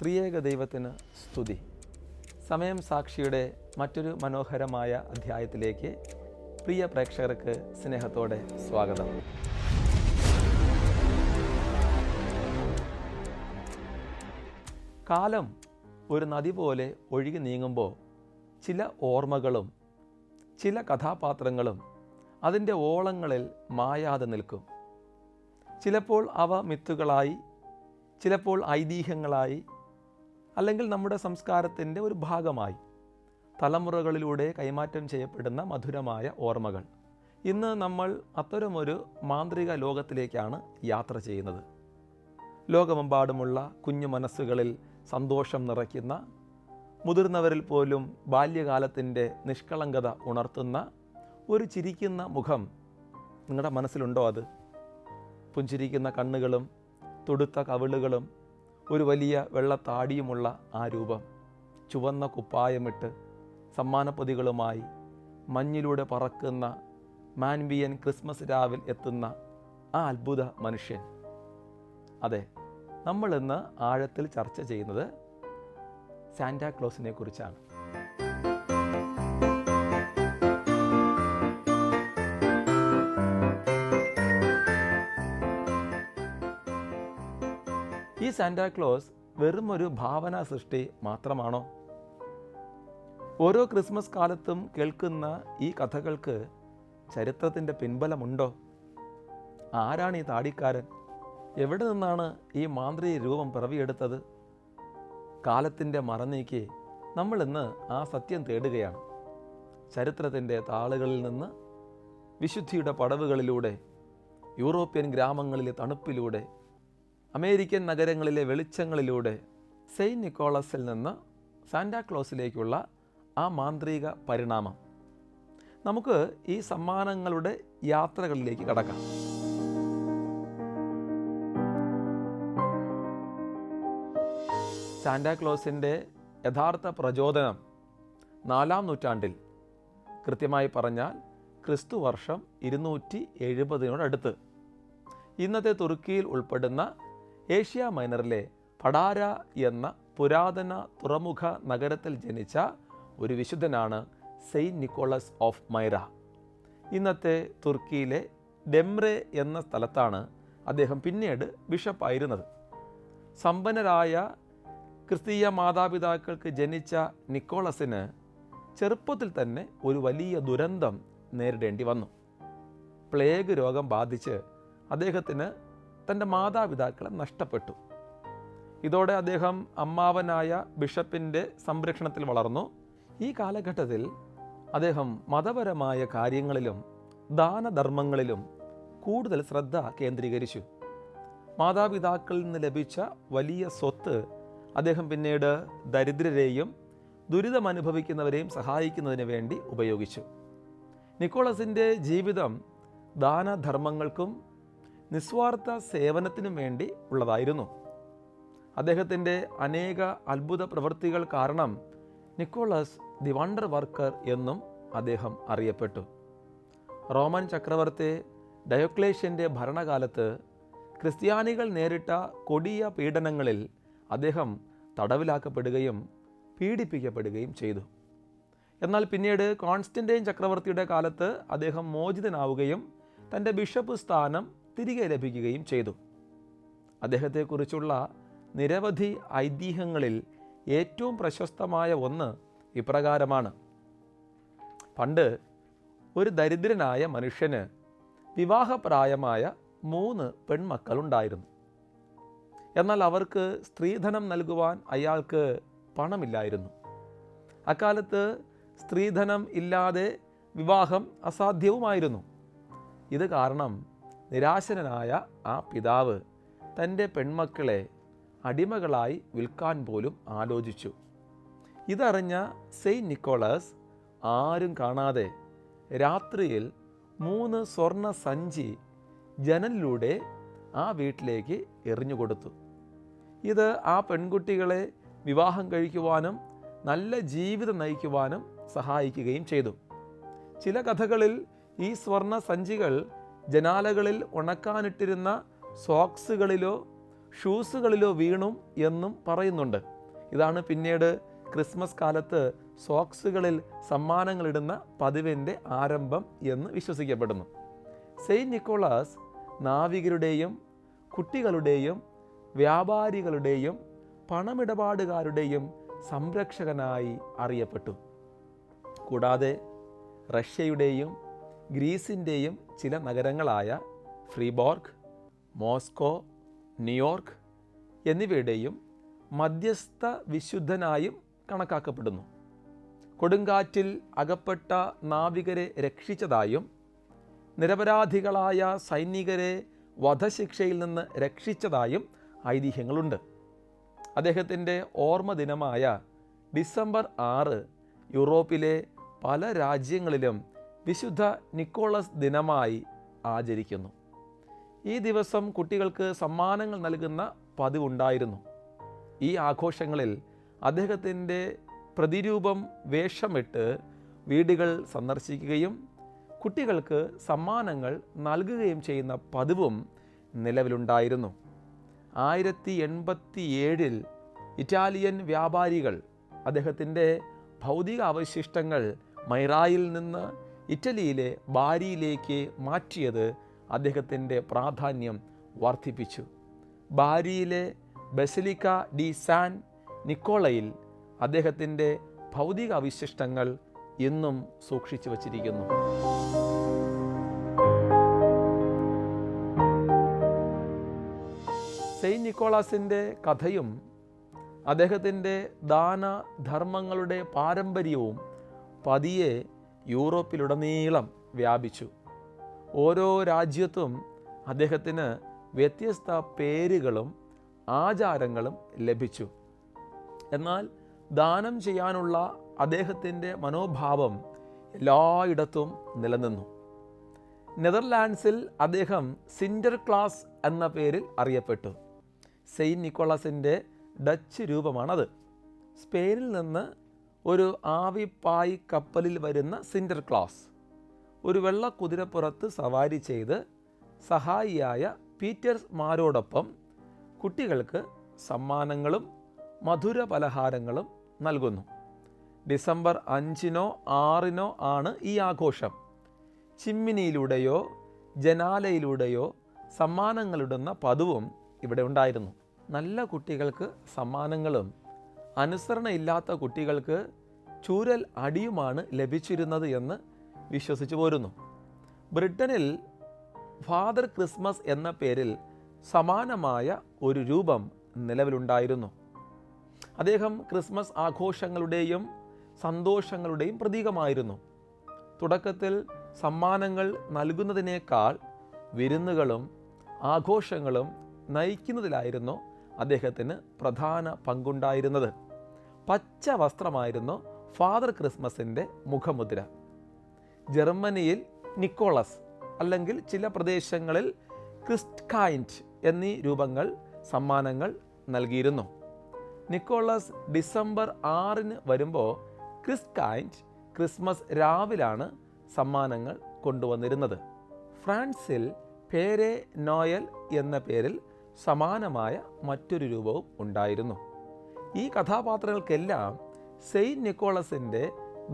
ത്രിയേക ദൈവത്തിന് സ്തുതി. സമയം സാക്ഷിയുടെ മറ്റൊരു മനോഹരമായ അധ്യായത്തിലേക്ക് പ്രിയ പ്രേക്ഷകർക്ക് സ്നേഹത്തോടെ സ്വാഗതം. കാലം ഒരു നദി പോലെ ഒഴുകി നീങ്ങുമ്പോൾ ചില ഓർമ്മകളും ചില കഥാപാത്രങ്ങളും അതിൻ്റെ ഓളങ്ങളിൽ മായാതെ നിൽക്കും. ചിലപ്പോൾ അവ മിത്തുകളായി, ചിലപ്പോൾ ഐതിഹ്യങ്ങളായി, അല്ലെങ്കിൽ നമ്മുടെ സംസ്കാരത്തിൻ്റെ ഒരു ഭാഗമായി തലമുറകളിലൂടെ കൈമാറ്റം ചെയ്യപ്പെടുന്ന മധുരമായ ഓർമ്മകൾ. ഇന്ന് നമ്മൾ അത്തരമൊരു മാന്ത്രിക ലോകത്തിലേക്കാണ് യാത്ര ചെയ്യുന്നത്. ലോകമെമ്പാടുമുള്ള കുഞ്ഞു മനസ്സുകളിൽ സന്തോഷം നിറയ്ക്കുന്ന, മുതിർന്നവരിൽ പോലും ബാല്യകാലത്തിൻ്റെ നിഷ്കളങ്കത ഉണർത്തുന്ന ഒരു ചിരിക്കുന്ന മുഖം നിങ്ങളുടെ മനസ്സിലുണ്ടോ? അത് പുഞ്ചിരിക്കുന്ന കണ്ണുകളും തുടുത്ത കവിളുകളും ഒരു വലിയ വെള്ളത്താടിയുമുള്ള ആ രൂപം, ചുവന്ന കുപ്പായമിട്ട് സമ്മാനപ്പൊതികളുമായി മഞ്ഞിലൂടെ പറക്കുന്ന മാൻവിയൻ ക്രിസ്മസ് രാവിൽ എത്തുന്ന ആ അത്ഭുത മനുഷ്യൻ. അതെ, നമ്മളിന്ന് ആഴത്തിൽ ചർച്ച ചെയ്യുന്നത് സാന്റാക്ലോസിനെ കുറിച്ചാണ്. ഈ സാന്റാക്ലോസ് വെറും ഒരു ഭാവനാ സൃഷ്ടി മാത്രമാണോ? ഓരോ ക്രിസ്മസ് കാലത്തും കേൾക്കുന്ന ഈ കഥകൾക്ക് ചരിത്രത്തിൻ്റെ പിൻബലമുണ്ടോ? ആരാണ് ഈ താടിക്കാരൻ? എവിടെ നിന്നാണ് ഈ മാന്ത്രിക രൂപം പിറവിയെടുത്തത്? കാലത്തിൻ്റെ മറനീക്കി നമ്മളിന്ന് ആ സത്യം തേടുകയാണ്. ചരിത്രത്തിൻ്റെ താളുകളിൽ നിന്ന്, വിശുദ്ധിയുടെ പടവുകളിലൂടെ, യൂറോപ്യൻ ഗ്രാമങ്ങളിലെ തണുപ്പിലൂടെ, അമേരിക്കൻ നഗരങ്ങളിലെ വെളിച്ചങ്ങളിലൂടെ, സെയിൻറ്റ് നിക്കോളസിൽ നിന്ന് സാന്റാക്ലോസിലേക്കുള്ള ആ മാന്ത്രിക പരിണാമം. നമുക്ക് ഈ സമ്മാനങ്ങളുടെ യാത്രകളിലേക്ക് കടക്കാം. സാന്റാക്ലോസിൻ്റെ യഥാർത്ഥ പ്രചോദനം 4-ാം നൂറ്റാണ്ടിൽ, കൃത്യമായി പറഞ്ഞാൽ ക്രിസ്തു വർഷം 270 ഇന്നത്തെ തുർക്കിയിൽ ഉൾപ്പെടുന്ന ഏഷ്യ മൈനറിലെ പടാര എന്ന പുരാതന തുറമുഖ നഗരത്തിൽ ജനിച്ച ഒരു വിശുദ്ധനാണ് സെയിൻറ്റ് നിക്കോളസ് ഓഫ് മൈറ. ഇന്നത്തെ തുർക്കിയിലെ ഡെമ്രെ എന്ന സ്ഥലത്താണ് അദ്ദേഹം പിന്നീട് ബിഷപ്പായിരുന്നത്. സമ്പന്നരായ ക്രിസ്തീയ മാതാപിതാക്കൾക്ക് ജനിച്ച നിക്കോളസിന് ചെറുപ്പത്തിൽ തന്നെ ഒരു വലിയ ദുരന്തം നേരിടേണ്ടി വന്നു. പ്ലേഗ് രോഗം ബാധിച്ച് അദ്ദേഹത്തിന് തൻ്റെ മാതാപിതാക്കളെ നഷ്ടപ്പെട്ടു. ഇതോടെ അദ്ദേഹം അമ്മാവനായ ബിഷപ്പിൻ്റെ സംരക്ഷണത്തിൽ വളർന്നു. ഈ കാലഘട്ടത്തിൽ അദ്ദേഹം മതപരമായ കാര്യങ്ങളിലും ദാനധർമ്മങ്ങളിലും കൂടുതൽ ശ്രദ്ധ കേന്ദ്രീകരിച്ചു. മാതാപിതാക്കളിൽ നിന്ന് ലഭിച്ച വലിയ സ്വത്ത് അദ്ദേഹം പിന്നീട് ദരിദ്രരെയും ദുരിതമനുഭവിക്കുന്നവരെയും സഹായിക്കുന്നതിന് വേണ്ടി ഉപയോഗിച്ചു. നിക്കോളസിൻ്റെ ജീവിതം ദാനധർമ്മങ്ങൾക്കും നിസ്വാർത്ഥ സേവനത്തിനും വേണ്ടി ഉള്ളതായിരുന്നു. അദ്ദേഹത്തിൻ്റെ അനേക അത്ഭുത പ്രവൃത്തികൾ കാരണം നിക്കോളസ് ദി വണ്ടർ വർക്കർ എന്നും അദ്ദേഹം അറിയപ്പെട്ടു. റോമൻ ചക്രവർത്തി ഡയോക്ലേഷ്യൻ്റെ ഭരണകാലത്ത് ക്രിസ്ത്യാനികൾ നേരിട്ട കൊടിയ പീഡനങ്ങളിൽ അദ്ദേഹം തടവിലാക്കപ്പെടുകയും പീഡിപ്പിക്കപ്പെടുകയും ചെയ്തു. എന്നാൽ പിന്നീട് കോൺസ്റ്റന്റൈൻ ചക്രവർത്തിയുടെ കാലത്ത് അദ്ദേഹം മോചിതനാവുകയും തൻ്റെ ബിഷപ്പ് സ്ഥാനം തിരികെ ലഭിക്കുകയും ചെയ്തു. അദ്ദേഹത്തെക്കുറിച്ചുള്ള നിരവധി ഐതിഹ്യങ്ങളിൽ ഏറ്റവും പ്രശസ്തമായ ഒന്ന് ഇപ്രകാരമാണ്. പണ്ട് ഒരു ദരിദ്രനായ മനുഷ്യന് വിവാഹപ്രായമായ 3 പെൺമക്കളുണ്ടായിരുന്നു. എന്നാൽ അവർക്ക് സ്ത്രീധനം നൽകുവാൻ അയാൾക്ക് പണമില്ലായിരുന്നു. അക്കാലത്ത് സ്ത്രീധനം ഇല്ലാതെ വിവാഹം അസാധ്യവുമായിരുന്നു. ഇത് കാരണം നിരാശനായ ആ പിതാവ് തൻ്റെ പെൺമക്കളെ അടിമകളായി വിൽക്കാൻ പോലും ആലോചിച്ചു. ഇതറിഞ്ഞ സെയിൻറ്റ് നിക്കോളസ് ആരും കാണാതെ രാത്രിയിൽ 3 സ്വർണ്ണ സഞ്ചി ജനലിലൂടെ ആ വീട്ടിലേക്ക് എറിഞ്ഞുകൊടുത്തു. ഇത് ആ പെൺകുട്ടികളെ വിവാഹം കഴിക്കുവാനും നല്ല ജീവിതം നയിക്കുവാനും സഹായിക്കുകയും ചെയ്തു. ചില കഥകളിൽ ഈ സ്വർണ്ണ സഞ്ചികൾ ജനാലകളിൽ ഉണക്കാനിട്ടിരുന്ന സോക്സുകളിലോ ഷൂസുകളിലോ വീണും എന്നും പറയുന്നുണ്ട്. ഇതാണ് പിന്നീട് ക്രിസ്മസ് കാലത്ത് സോക്സുകളിൽ സമ്മാനങ്ങളിടുന്ന പതിവിൻ്റെ ആരംഭം എന്ന് വിശ്വസിക്കപ്പെടുന്നു. സെയിൻറ്റ് നിക്കോളാസ് നാവികരുടെയും കുട്ടികളുടെയും വ്യാപാരികളുടെയും പണമിടപാടുകാരുടെയും സംരക്ഷകനായി അറിയപ്പെട്ടു. കൂടാതെ റഷ്യയുടെയും ഗ്രീസിൻ്റെയും ചില നഗരങ്ങളായ ഫ്രീബോർഗ്, മോസ്കോ, ന്യൂയോർക്ക് എന്നിവയുടെയും മധ്യസ്ഥ വിശുദ്ധനായും കണക്കാക്കപ്പെടുന്നു. കൊടുങ്കാറ്റിൽ അകപ്പെട്ട നാവികരെ രക്ഷിച്ചതായും നിരപരാധികളായ സൈനികരെ വധശിക്ഷയിൽ നിന്ന് രക്ഷിച്ചതായും ഐതിഹ്യങ്ങളുണ്ട്. അദ്ദേഹത്തിൻ്റെ ഓർമ്മ ദിനമായ ഡിസംബർ 6 യൂറോപ്പിലെ പല രാജ്യങ്ങളിലും വിശുദ്ധ നിക്കോളസ് ദിനമായി ആചരിക്കുന്നു. ഈ ദിവസം കുട്ടികൾക്ക് സമ്മാനങ്ങൾ നൽകുന്ന പതിവുണ്ടായിരുന്നു. ഈ ആഘോഷങ്ങളിൽ അദ്ദേഹത്തിൻ്റെ പ്രതിരൂപം വേഷമിട്ട് വീടുകൾ സന്ദർശിക്കുകയും കുട്ടികൾക്ക് സമ്മാനങ്ങൾ നൽകുകയും ചെയ്യുന്ന പതിവും നിലവിലുണ്ടായിരുന്നു. 1087 ഇറ്റാലിയൻ വ്യാപാരികൾ അദ്ദേഹത്തിൻ്റെ ഭൗതിക അവശിഷ്ടങ്ങൾ മൈറായിൽ നിന്ന് ഇറ്റലിയിലെ ബാരിയിലേക്ക് മാറ്റിയത് അദ്ദേഹത്തിൻ്റെ പ്രാധാന്യം വർദ്ധിപ്പിച്ചു. ബാരിയിലെ ബസിലിക്ക ഡി സാൻ നിക്കോളയിൽ അദ്ദേഹത്തിൻ്റെ ഭൗതിക അവശിഷ്ടങ്ങൾ ഇന്നും സൂക്ഷിച്ചു വച്ചിരിക്കുന്നു. സെയിൻറ്റ് നിക്കോളാസിൻ്റെ കഥയും അദ്ദേഹത്തിൻ്റെ ദാനധർമ്മങ്ങളുടെ പാരമ്പര്യവും പതിയെ യൂറോപ്പിലുടനീളം വ്യാപിച്ചു. ഓരോ രാജ്യത്തും അദ്ദേഹത്തിന് വ്യത്യസ്ത പേരുകളും ആചാരങ്ങളും ലഭിച്ചു. എന്നാൽ ദാനം ചെയ്യാനുള്ള അദ്ദേഹത്തിൻ്റെ മനോഭാവം എല്ലായിടത്തും നിലനിന്നു. നെതർലാൻഡ്സിൽ അദ്ദേഹം സിൻഡർക്ലാസ് എന്ന പേരിൽ അറിയപ്പെട്ടു. സെയിൻറ്റ് നിക്കോളാസിൻ്റെ ഡച്ച് രൂപമാണത്. സ്പെയിനിൽ നിന്ന് ഒരു ആവിപ്പായ് കപ്പലിൽ വരുന്ന സിൻഡർക്ലാസ് ഒരു വെള്ള കുതിരപ്പുറത്ത് സവാരി ചെയ്ത് സഹായിയായ പീറ്റർമാരോടൊപ്പം കുട്ടികൾക്ക് സമ്മാനങ്ങളും മധുര പലഹാരങ്ങളും നൽകുന്നു. ഡിസംബർ 5-നോ 6-നോ ആണ് ഈ ആഘോഷം. ചിമ്മിനിയിലൂടെയോ ജനാലയിലൂടെയോ സമ്മാനങ്ങളിടുന്ന പതിവും ഇവിടെ ഉണ്ടായിരുന്നു. നല്ല കുട്ടികൾക്ക് സമ്മാനങ്ങളും അനുസരണയില്ലാത്ത കുട്ടികൾക്ക് ചൂരൽ അടിയുമാണ് ലഭിച്ചിരുന്നത് എന്ന് വിശ്വസിച്ചു പോരുന്നു. ബ്രിട്ടനിൽ ഫാദർ ക്രിസ്മസ് എന്ന പേരിൽ സമാനമായ ഒരു രൂപം നിലവിലുണ്ടായിരുന്നു. അദ്ദേഹം ക്രിസ്മസ് ആഘോഷങ്ങളുടെയും സന്തോഷങ്ങളുടെയും പ്രതീകമായിരുന്നു. തുടക്കത്തിൽ സമ്മാനങ്ങൾ നൽകുന്നതിനേക്കാൾ വിരുന്നുകളും ആഘോഷങ്ങളും നയിക്കുന്നതിലായിരുന്നു അദ്ദേഹത്തിന് പ്രധാന പങ്കുണ്ടായിരുന്നത്. പച്ച വസ്ത്രമായിരുന്നു ഫാദർ ക്രിസ്മസിൻ്റെ മുഖമുദ്ര. ജർമ്മനിയിൽ നിക്കോളസ് അല്ലെങ്കിൽ ചില പ്രദേശങ്ങളിൽ ക്രിസ്റ്റ്കൈൻഡ് എന്നീ രൂപങ്ങൾ സമ്മാനങ്ങൾ നൽകിയിരുന്നു. നിക്കോളസ് ഡിസംബർ 6 വരുമ്പോൾ ക്രിസ്റ്റ്കൈൻഡ് ക്രിസ്മസ് രാവിലാണ് സമ്മാനങ്ങൾ കൊണ്ടുവന്നിരുന്നത്. ഫ്രാൻസിൽ പേരെ നോയൽ എന്ന പേരിൽ സമാനമായ മറ്റൊരു രൂപവും ഉണ്ടായിരുന്നു. ഈ കഥാപാത്രങ്ങൾക്കെല്ലാം സെയിൻറ്റ് നിക്കോളസിൻ്റെ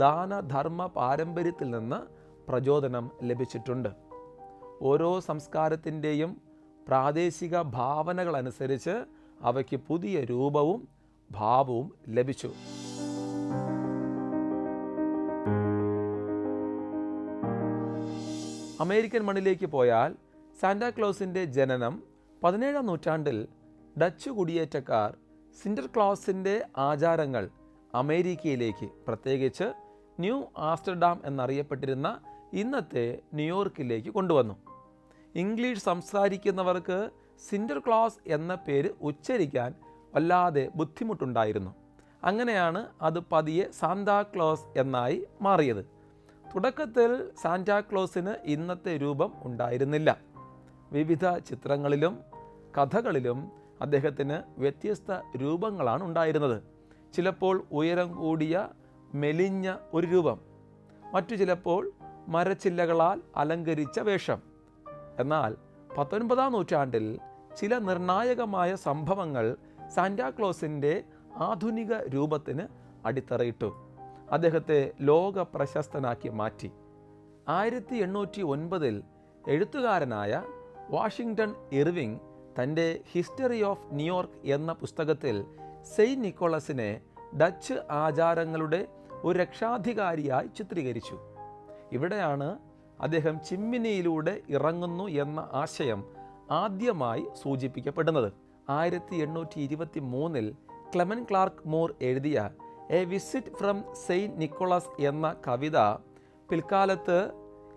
ദാനധർമ്മ പാരമ്പര്യത്തിൽ നിന്ന് പ്രചോദനം ലഭിച്ചിട്ടുണ്ട്. ഓരോ സംസ്കാരത്തിൻ്റെയും പ്രാദേശിക ഭാവനകളനുസരിച്ച് അവയ്ക്ക് പുതിയ രൂപവും ഭാവവും ലഭിച്ചു. അമേരിക്കൻ മണ്ണിലേക്ക് പോയാൽ സാന്റാക്ലോസിൻ്റെ ജനനം 17-ാം നൂറ്റാണ്ടിൽ ഡച്ച് കുടിയേറ്റക്കാർ സിൻഡർക്ലോസിൻ്റെ ആചാരങ്ങൾ അമേരിക്കയിലേക്ക്, പ്രത്യേകിച്ച് ന്യൂ ആംസ്റ്റർഡാം എന്നറിയപ്പെട്ടിരുന്ന ഇന്നത്തെ ന്യൂയോർക്കിലേക്ക് കൊണ്ടുവന്നു. ഇംഗ്ലീഷ് സംസാരിക്കുന്നവർക്ക് സിൻഡർക്ലോസ് എന്ന പേര് ഉച്ചരിക്കാൻ വല്ലാതെ ബുദ്ധിമുട്ടുണ്ടായിരുന്നു. അങ്ങനെയാണ് അത് പതിയെ സാന്താക്ലോസ് എന്നായി മാറിയത്. തുടക്കത്തിൽ സാന്റാക്ലോസിന് ഇന്നത്തെ രൂപം ഉണ്ടായിരുന്നില്ല. വിവിധ ചിത്രങ്ങളിലും കഥകളിലും അദ്ദേഹത്തിന് വ്യത്യസ്ത രൂപങ്ങളാണ് ഉണ്ടായിരുന്നത്. ചിലപ്പോൾ ഉയരം കൂടിയ മെലിഞ്ഞ ഒരു രൂപം, മറ്റു ചിലപ്പോൾ മരച്ചില്ലകളാൽ അലങ്കരിച്ച വേഷം. എന്നാൽ 19-ാം നൂറ്റാണ്ടിൽ ചില നിർണായകമായ സംഭവങ്ങൾ സാന്റാക്ലോസിൻ്റെ ആധുനിക രൂപത്തിന് അടിത്തറയിട്ടു. അദ്ദേഹത്തെ ലോക പ്രശസ്തനാക്കി മാറ്റി. 1809 എഴുത്തുകാരനായ വാഷിങ്ടൺ ഇർവിങ് തൻ്റെ ഹിസ്റ്ററി ഓഫ് ന്യൂയോർക്ക് എന്ന പുസ്തകത്തിൽ സെയിൻറ്റ് നിക്കോളസിനെ ഡച്ച് ആചാരങ്ങളുടെ ഒരു രക്ഷാധികാരിയായി ചിത്രീകരിച്ചു. ഇവിടെയാണ് അദ്ദേഹം ചിമ്മിനിയിലൂടെ ഇറങ്ങുന്നു എന്ന ആശയം ആദ്യമായി സൂചിപ്പിക്കപ്പെടുന്നത്. 1823 ക്ലെമൻ ക്ലാർക്ക് മൂർ എഴുതിയ a visit from Saint Nicholas എന്ന കവിത പിൽക്കാലത്ത്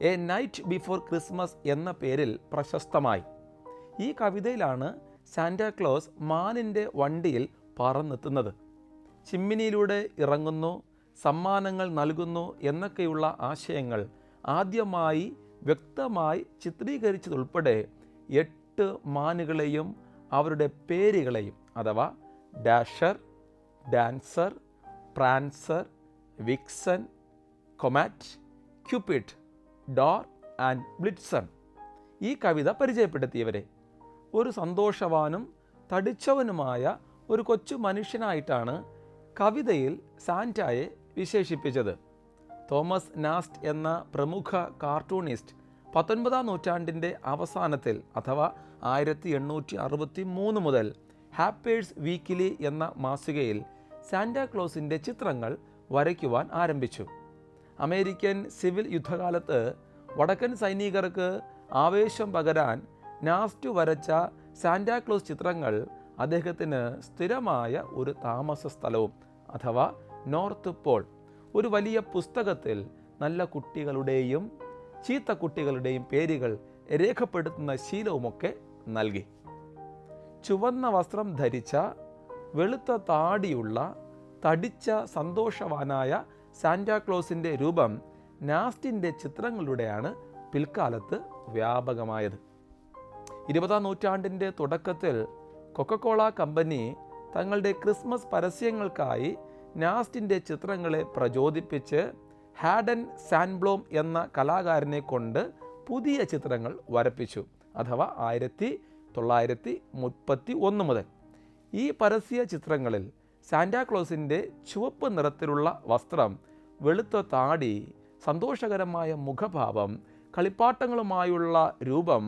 എ നൈറ്റ് ബിഫോർ ക്രിസ്മസ് എന്ന പേരിൽ പ്രശസ്തമായി. ഈ കവിതയിലാണ് സാന്റാക്ലോസ് മാനിൻ്റെ വണ്ടിയിൽ പറന്നെത്തുന്നത്. ചിമ്മിനിയിലൂടെ ഇറങ്ങുന്നു, സമ്മാനങ്ങൾ നൽകുന്നു എന്നൊക്കെയുള്ള ആശയങ്ങൾ ആദ്യമായി വ്യക്തമായി ചിത്രീകരിച്ചതുൾപ്പെടെ 8 മാനുകളെയും അവരുടെ പേരുകളെയും അഥവാ ഡാഷർ, ഡാൻസർ, പ്രാൻസർ, വിക്സൺ, കൊമാറ്റ്, ക്യൂപിഡ്, ഡോർ ആൻഡ് ബ്ലിറ്റ്സൺ ഈ കവിത പരിചയപ്പെടുത്തിയവരെ ഒരു സന്തോഷവാനും തടിച്ചവനുമായ ഒരു കൊച്ചു മനുഷ്യനായിട്ടാണ് കവിതയിൽ സാന്റായെ വിശേഷിപ്പിച്ചത്. തോമസ് നാസ്റ്റ് എന്ന പ്രമുഖ കാർട്ടൂണിസ്റ്റ് 19-ാം നൂറ്റാണ്ടിൻ്റെ അവസാനത്തിൽ അഥവാ 1863 മുതൽ ഹാപ്പേഴ്സ് വീക്കിലി എന്ന മാസികയിൽ സാന്റാക്ലോസിൻ്റെ ചിത്രങ്ങൾ വരയ്ക്കുവാൻ ആരംഭിച്ചു. അമേരിക്കൻ സിവിൽ യുദ്ധകാലത്ത് വടക്കൻ സൈനികർക്ക് ആവേശം പകരാൻ നാസ്റ്റ് വരച്ച സാന്റാക്ലോസ് ചിത്രങ്ങൾ അദ്ദേഹത്തിന് സ്ഥിരമായ ഒരു താമസ സ്ഥലവും അഥവാ നോർത്ത് പോൾ, ഒരു വലിയ പുസ്തകത്തിൽ നല്ല കുട്ടികളുടെയും ചീത്ത കുട്ടികളുടെയും പേരുകൾ രേഖപ്പെടുത്തുന്ന ശീലവുമൊക്കെ നൽകി. ചുവന്ന വസ്ത്രം ധരിച്ച, വെളുത്ത താടിയുള്ള, തടിച്ച സന്തോഷവാനായ സാന്റാക്ലോസിൻ്റെ രൂപം നാസ്റ്റിൻ്റെ ചിത്രങ്ങളിലൂടെയാണ് പിൽക്കാലത്ത് വ്യാപകമായത്. 20-ാം നൂറ്റാണ്ടിൻ്റെ തുടക്കത്തിൽ കൊക്കക്കോള കമ്പനി തങ്ങളുടെ ക്രിസ്മസ് പരസ്യങ്ങൾക്കായി നാസ്റ്റിൻ്റെ ചിത്രങ്ങളെ പ്രചോദിപ്പിച്ച് ഹാഡൻ സാൻബ്ലോം എന്ന കലാകാരനെ കൊണ്ട് പുതിയ ചിത്രങ്ങൾ വരപ്പിച്ചു. അഥവാ 1931 മുതൽ. ഈ പരസ്യ ചിത്രങ്ങളിൽ സാന്റാക്ലോസിൻ്റെ ചുവപ്പ് നിറത്തിലുള്ള വസ്ത്രം, വെളുത്ത താടി, സന്തോഷകരമായ മുഖഭാവം, കളിപ്പാട്ടങ്ങളുമായുള്ള രൂപം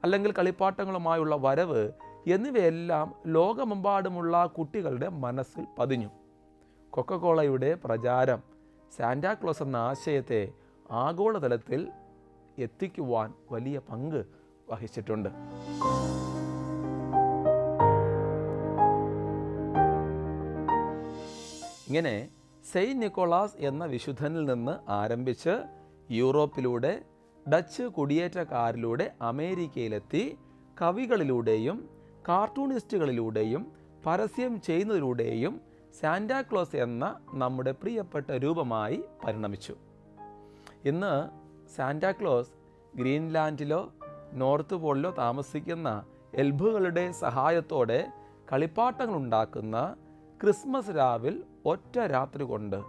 അല്ലെങ്കിൽ കളിപ്പാട്ടങ്ങളുമായുള്ള വരവ് എന്നിവയെല്ലാം ലോകമെമ്പാടുമുള്ള കുട്ടികളുടെ മനസ്സിൽ പതിഞ്ഞു. കൊക്കക്കോളയുടെ പ്രചാരം സാന്റാക്ലോസ് എന്ന ആശയത്തെ ആഗോളതലത്തിൽ എത്തിക്കുവാൻ വലിയ പങ്ക് വഹിച്ചിട്ടുണ്ട്. ഇങ്ങനെ സെയിൻറ്റ് നിക്കോളാസ് എന്ന വിശുദ്ധനിൽ നിന്ന് ആരംഭിച്ച് യൂറോപ്പിലൂടെ ഡച്ച് കുടിയേറ്റക്കാരിലൂടെ അമേരിക്കയിലെത്തി കവികളിലൂടെയും കാർട്ടൂണിസ്റ്റുകളിലൂടെയും പരസ്യം ചെയ്യുന്നതിലൂടെയും സാന്റാക്ലോസ് എന്ന നമ്മുടെ പ്രിയപ്പെട്ട രൂപമായി പരിണമിച്ചു. ഇന്ന് സാന്റാക്ലോസ് ഗ്രീൻലാൻഡിലോ നോർത്ത് പോളിലോ താമസിക്കുന്ന എൽബുകളുടെ സഹായത്തോടെ കളിപ്പാട്ടങ്ങളുണ്ടാക്കുന്ന ക്രിസ്മസ് രാവിൽ ഒറ്റ രാത്രി കൊണ്ട്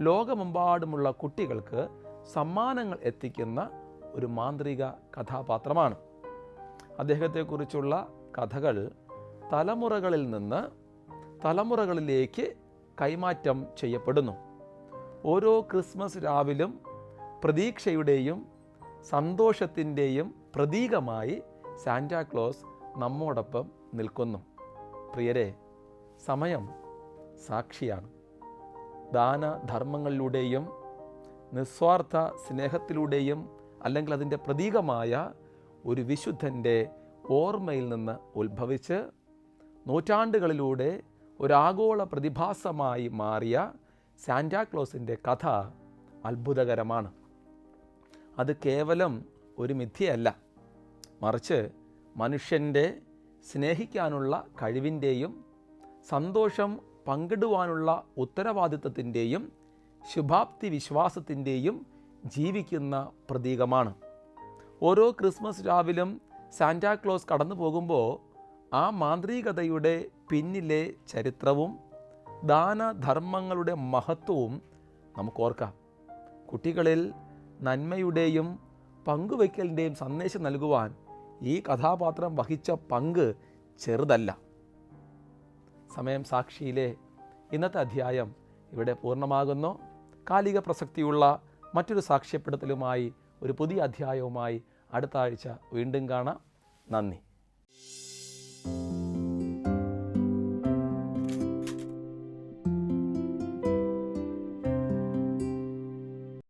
ലോകമെമ്പാടുമുള്ള കുട്ടികൾക്ക് സമ്മാനങ്ങൾ എത്തിക്കുന്ന ഒരു മാന്ത്രിക കഥാപാത്രമാണ്. അദ്ദേഹത്തെക്കുറിച്ചുള്ള കഥകൾ തലമുറകളിൽ നിന്ന് തലമുറകളിലേക്ക് കൈമാറ്റം ചെയ്യപ്പെടുന്നു. ഓരോ ക്രിസ്മസ് രാവിലും പ്രതീക്ഷയുടെയും സന്തോഷത്തിൻ്റെയും പ്രതീകമായി സാന്റാക്ലോസ് നമ്മോടൊപ്പം നിൽക്കുന്നു. പ്രിയരെ, സമയം സാക്ഷിയാണ്. ദാനധർമ്മങ്ങളിലൂടെയും നിസ്വാർത്ഥ സ്നേഹത്തിലൂടെയും അല്ലെങ്കിൽ അതിൻ്റെ പ്രതീകമായ ഒരു വിശുദ്ധൻ്റെ ഓർമ്മയിൽ നിന്ന് ഉത്ഭവിച്ച് നൂറ്റാണ്ടുകളിലൂടെ ഒരാഗോള പ്രതിഭാസമായി മാറിയ സാന്റാക്ലോസിൻ്റെ കഥ അത്ഭുതകരമാണ്. അത് കേവലം ഒരു മിഥ്യയല്ല, മറിച്ച് മനുഷ്യൻ്റെ സ്നേഹിക്കാനുള്ള കഴിവിൻ്റെയും സന്തോഷം പങ്കിടുവാനുള്ള ഉത്തരവാദിത്വത്തിൻ്റെയും ശുഭാപ്തി വിശ്വാസത്തിൻ്റെയും ജീവിക്കുന്ന പ്രതീകമാണ്. ഓരോ ക്രിസ്മസ് രാവിലും സാന്റാക്ലോസ് കടന്നു പോകുമ്പോൾ ആ മാന്ത്രികതയുടെ പിന്നിലെ ചരിത്രവും ദാനധർമ്മങ്ങളുടെ മഹത്വവും നമുക്കോർക്കാം. കുട്ടികളിൽ നന്മയുടെയും പങ്കുവയ്ക്കലിൻ്റെയും സന്ദേശം നൽകുവാൻ ഈ കഥാപാത്രം വഹിച്ച പങ്ക് ചെറുതല്ല. സമയം സാക്ഷിയിലെ ഇന്നത്തെ അധ്യായം ഇവിടെ പൂർണ്ണമാകുന്നു. കാലിക പ്രസക്തിയുള്ള മറ്റൊരു സാക്ഷ്യപ്പെടുത്തലുമായി ഒരു പുതിയ അധ്യായവുമായി അടുത്ത ആഴ്ച വീണ്ടും കാണാം. നന്ദി.